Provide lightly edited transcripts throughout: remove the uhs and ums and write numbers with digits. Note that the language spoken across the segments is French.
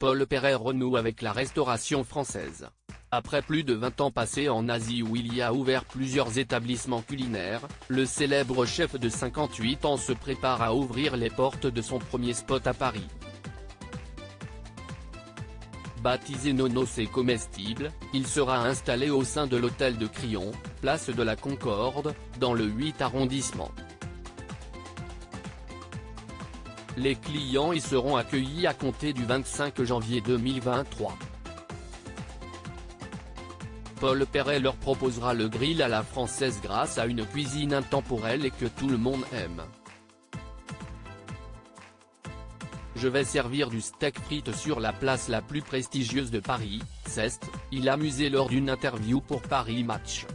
Paul Perret renoue avec la restauration française. Après plus de 20 ans passés en Asie où il y a ouvert plusieurs établissements culinaires, le célèbre chef de 58 ans se prépare à ouvrir les portes de son premier spot à Paris. Baptisé Nonos et comestible, il sera installé au sein de l'hôtel de Crillon, place de la Concorde, dans le 8 arrondissement. Les clients y seront accueillis à compter du 25 janvier 2023. Paul Perret leur proposera le grill à la française grâce à une cuisine intemporelle et que tout le monde aime. Je vais servir du steak frites sur la place la plus prestigieuse de Paris, s'est-il amusé lors d'une interview pour Paris Match.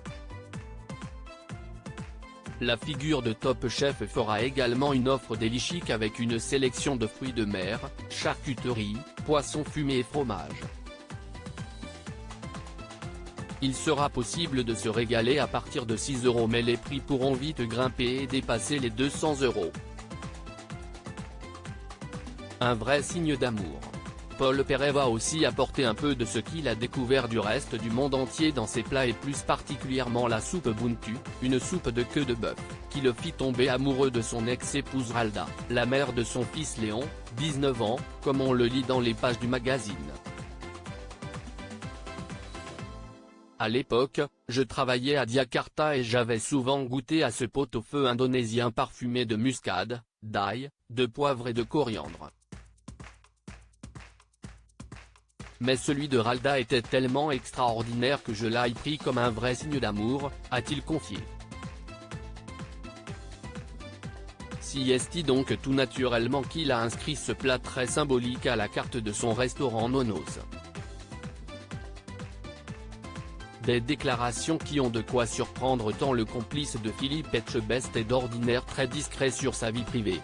La figure de Top Chef fera également une offre délichique avec une sélection de fruits de mer, charcuterie, poissons fumés et fromage. Il sera possible de se régaler à partir de 6 € mais les prix pourront vite grimper et dépasser les 200 €. Un vrai signe d'amour. Paul Perret va aussi apporter un peu de ce qu'il a découvert du reste du monde entier dans ses plats et plus particulièrement la soupe Buntu, une soupe de queue de bœuf, qui le fit tomber amoureux de son ex-épouse Ralda, la mère de son fils Léon, 19 ans, comme on le lit dans les pages du magazine. À l'époque, je travaillais à Jakarta et j'avais souvent goûté à ce pot-au-feu indonésien parfumé de muscade, d'ail, de poivre et de coriandre. Mais celui de Ralda était tellement extraordinaire que je l'ai pris comme un vrai signe d'amour, a-t-il confié. Si est donc tout naturellement qu'il a inscrit ce plat très symbolique à la carte de son restaurant Nonos. Des déclarations qui ont de quoi surprendre tant le complice de Philippe Etchebest est d'ordinaire très discret sur sa vie privée.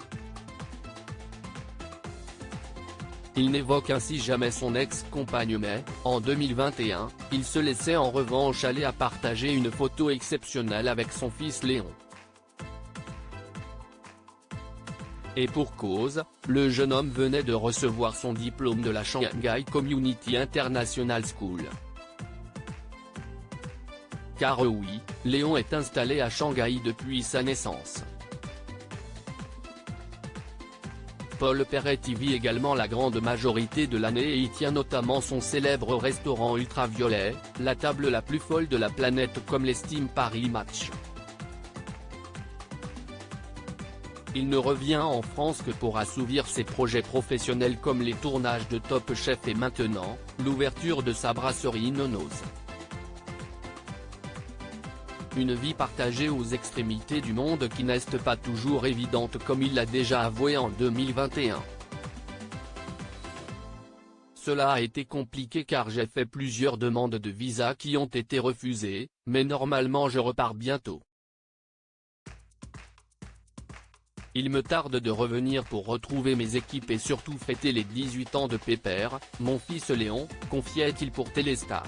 Il n'évoque ainsi jamais son ex-compagne mais, en 2021, il se laissait en revanche aller à partager une photo exceptionnelle avec son fils Léon. Et pour cause, le jeune homme venait de recevoir son diplôme de la Shanghai Community International School. Car oui, Léon est installé à Shanghai depuis sa naissance. Paul Perret y vit également la grande majorité de l'année et y tient notamment son célèbre restaurant ultraviolet, la table la plus folle de la planète comme l'estime Paris Match. Il ne revient en France que pour assouvir ses projets professionnels comme les tournages de Top Chef et maintenant, l'ouverture de sa brasserie Nonos. Une vie partagée aux extrémités du monde qui n'est pas toujours évidente comme il l'a déjà avoué en 2021. Cela a été compliqué car j'ai fait plusieurs demandes de visa qui ont été refusées, mais normalement je repars bientôt. Il me tarde de revenir pour retrouver mes équipes et surtout fêter les 18 ans de Pépère, mon fils Léon, confiait-il pour Téléstar.